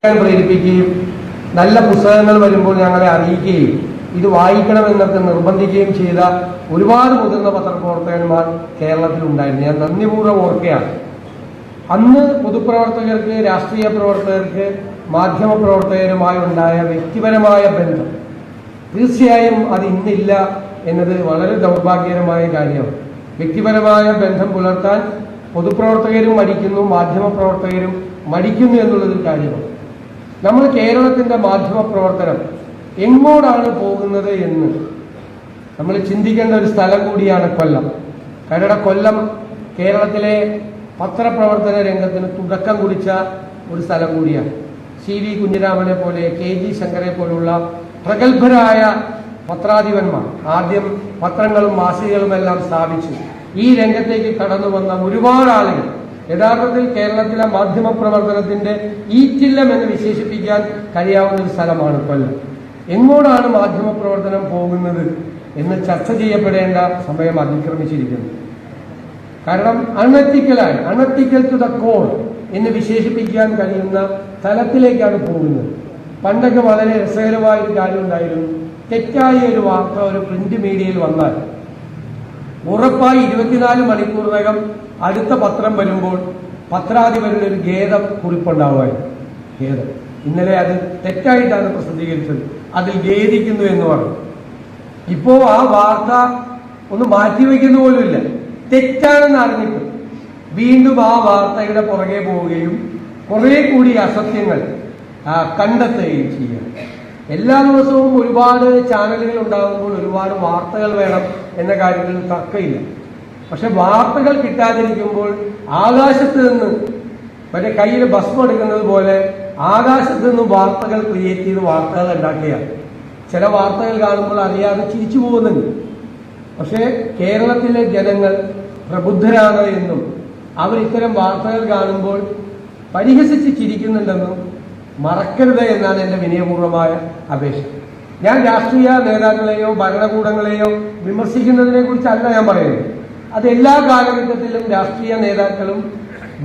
പ്രേരിപ്പിക്കുകയും നല്ല പുസ്തകങ്ങൾ വരുമ്പോൾ ഞങ്ങളെ അറിയിക്കുകയും ഇത് വായിക്കണമെന്നൊക്കെ നിർബന്ധിക്കുകയും ചെയ്ത ഒരുപാട് മുതിർന്ന പത്രപ്രവർത്തകന്മാർ കേരളത്തിലുണ്ടായിരുന്നു. ഞാൻ നന്ദിപൂർവ്വം ഓർക്കുകയാണ്. അന്ന് പൊതുപ്രവർത്തകർക്ക്, രാഷ്ട്രീയ പ്രവർത്തകർക്ക്, മാധ്യമപ്രവർത്തകരുമായി ഉണ്ടായ വ്യക്തിപരമായ ബന്ധം തീർച്ചയായും അത് ഇന്നില്ല എന്നത് വളരെ ദൗർഭാഗ്യകരമായ കാര്യമാണ്. വ്യക്തിപരമായ ബന്ധം പുലർത്താൻ പൊതുപ്രവർത്തകരും മടിക്കുന്നു, മാധ്യമപ്രവർത്തകരും മടിക്കുന്നു എന്നുള്ളതൊരു കാര്യമാണ്. നമ്മൾ കേരളത്തിൻ്റെ മാധ്യമപ്രവർത്തനം എങ്ങോട്ടാണ് പോകുന്നത് എന്ന് നമ്മൾ ചിന്തിക്കേണ്ട ഒരു സ്ഥലം കൂടിയാണ് കൊല്ലം. കാരണം കൊല്ലം കേരളത്തിലെ പത്രപ്രവർത്തന രംഗത്തിന് തുടക്കം കുറിച്ച ഒരു സ്ഥലം കൂടിയാണ്. CV കുഞ്ഞിരാമനെ പോലെ, KG ശങ്കരെ പോലുള്ള പ്രഗത്ഭരായ പത്രാധിപന്മാർ ആദ്യം പത്രങ്ങളും മാസികകളുമെല്ലാം സ്ഥാപിച്ചു. ഈ രംഗത്തേക്ക് കടന്നു വന്ന ഒരുപാട് ആളുകൾ യഥാർത്ഥത്തിൽ കേരളത്തിലെ മാധ്യമ പ്രവർത്തനത്തിന്റെ ഈറ്റില്ലം എന്ന് വിശേഷിപ്പിക്കാൻ കഴിയാവുന്ന ഒരു സ്ഥലമാണ് കൊല്ലം. എങ്ങോട്ടാണ് മാധ്യമ പ്രവർത്തനം പോകുന്നത് എന്ന് ചർച്ച ചെയ്യപ്പെടേണ്ട സമയം അതിക്രമിച്ചിരിക്കുന്നു. കാരണം അൺഎത്തിക്കൽ ടു ദ കോർ എന്ന് വിശേഷിപ്പിക്കാൻ കഴിയുന്ന തലത്തിലേക്കാണ് പോകുന്നത്. പണ്ടൊക്കെ വളരെ രസകരമായ ഒരു കാര്യം ഉണ്ടായിരുന്നു. തെറ്റായ ഒരു വാർത്ത ഒരു പ്രിന്റ് മീഡിയയിൽ വന്നാൽ ഉറപ്പായി 24 മണിക്കൂറിനകം അടുത്ത പത്രം വരുമ്പോൾ പത്രാധിപരുടെ ഒരു ഖേദം കുറിപ്പുണ്ടാവുമായിരുന്നു. ഖേദം, ഇന്നലെ അത് തെറ്റായിട്ടാണ് പ്രസിദ്ധീകരിച്ചത്, അതിൽ ഖേദിക്കുന്നു എന്ന് പറഞ്ഞു. ഇപ്പോ ആ വാർത്ത ഒന്ന് മാറ്റിവെക്കുന്ന പോലുമില്ല. തെറ്റാണെന്ന് അറിഞ്ഞിട്ട് വീണ്ടും ആ വാർത്തയുടെ പുറകെ പോവുകയും കുറെ കൂടി അസത്യങ്ങൾ കണ്ടെത്തുകയും ചെയ്യുക. എല്ലാ ദിവസവും ഒരുപാട് ചാനലുകൾ ഉണ്ടാകുമ്പോൾ ഒരുപാട് വാർത്തകൾ വേണം എന്ന കാര്യത്തിൽ തർക്കമില്ല. പക്ഷെ വാർത്തകൾ കിട്ടാതിരിക്കുമ്പോൾ ആകാശത്ത് നിന്ന് മറ്റേ കയ്യിൽ ഭസ്മം എടുക്കുന്നത് പോലെ ആകാശത്ത് നിന്നും വാർത്തകൾ ക്രിയേറ്റ് ചെയ്ത് വാർത്തകൾ ഉണ്ടാക്കുകയാണ്. ചില വാർത്തകൾ കാണുമ്പോൾ അറിയാതെ ചിരിച്ചു പോകുന്നുണ്ട്. പക്ഷേ കേരളത്തിലെ ജനങ്ങൾ പ്രബുദ്ധരാണ് എന്നും അവർ ഇത്തരം വാർത്തകൾ കാണുമ്പോൾ പരിഹസിച്ച് ചിരിക്കുന്നുണ്ടെന്നും മറക്കരുത് എന്നാണ് എൻ്റെ വിനയപൂർവമായ അപേക്ഷ. ഞാൻ രാഷ്ട്രീയ നേതാക്കളെയോ ഭരണകൂടങ്ങളെയോ വിമർശിക്കുന്നതിനെ കുറിച്ചല്ല ഞാൻ പറയുന്നത്. അത് എല്ലാ കാലഘട്ടത്തിലും രാഷ്ട്രീയ നേതാക്കളും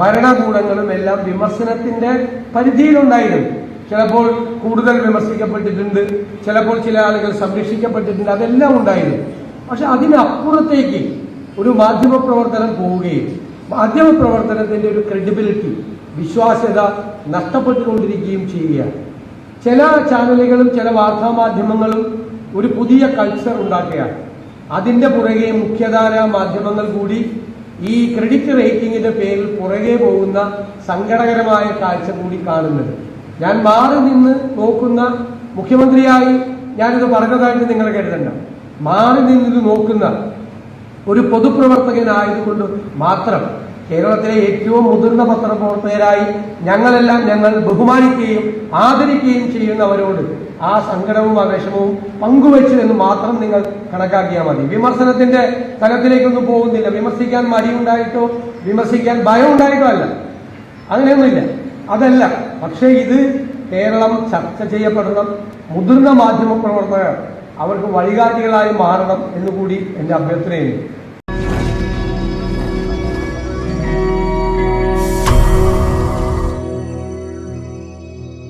ഭരണകൂടങ്ങളും എല്ലാം വിമർശനത്തിന്റെ പരിധിയിലുണ്ടായിരുന്നു. ചിലപ്പോൾ കൂടുതൽ വിമർശിക്കപ്പെട്ടിട്ടുണ്ട്, ചിലപ്പോൾ ചില ആളുകൾ സംരക്ഷിക്കപ്പെട്ടിട്ടുണ്ട്, അതെല്ലാം ഉണ്ടായിരുന്നു. പക്ഷെ അതിനപ്പുറത്തേക്ക് ഒരു മാധ്യമപ്രവർത്തനം പോവുകയും മാധ്യമപ്രവർത്തനത്തിന്റെ ഒരു ക്രെഡിബിലിറ്റി, വിശ്വാസ്യത നഷ്ടപ്പെട്ടുകൊണ്ടിരിക്കുകയും ചെയ്യുകയാണ്. ചില ചാനലുകളും ചില വാർത്താ മാധ്യമങ്ങളും ഒരു പുതിയ കൾച്ചർ ഉണ്ടാക്കുകയാണ്. അതിന്റെ പുറകെ മുഖ്യധാര മാധ്യമങ്ങൾ കൂടി ഈ ക്രെഡിറ്റ് റേറ്റിംഗിന്റെ പേരിൽ പുറകെ പോകുന്ന സങ്കടകരമായ കാഴ്ച കൂടി കാണുന്നത്. ഞാൻ മാറി നിന്ന് നോക്കുന്ന മുഖ്യമന്ത്രിയായി ഞാനിത് പറഞ്ഞതായിട്ട് നിങ്ങൾ കരുതണ്ട. മാറി നിന്നിത് നോക്കുന്ന ഒരു പൊതുപ്രവർത്തകനായതുകൊണ്ട് മാത്രം കേരളത്തിലെ ഏറ്റവും മുതിർന്ന പത്രപ്രവർത്തകരായി ഞങ്ങൾ ബഹുമാനിക്കുകയും ആദരിക്കുകയും ചെയ്യുന്നവരോട് ആ സങ്കടവും ആവേശവും പങ്കുവെച്ചു എന്ന് മാത്രം നിങ്ങൾ കണക്കാക്കിയാൽ മതി. വിമർശനത്തിന്റെ തലത്തിലേക്കൊന്നും പോകുന്നില്ല. വിമർശിക്കാൻ മടിയുണ്ടായിട്ടോ വിമർശിക്കാൻ ഭയം ഉണ്ടായിട്ടോ അല്ല, അങ്ങനെയൊന്നുമില്ല, അതല്ല. പക്ഷേ ഇത് കേരളം ചർച്ച ചെയ്യപ്പെടണം. മുതിർന്ന മാധ്യമ പ്രവർത്തകർ അവർക്ക് വഴികാട്ടികളായി മാറണം എന്നുകൂടി എൻ്റെ അഭ്യർത്ഥനയുണ്ട്.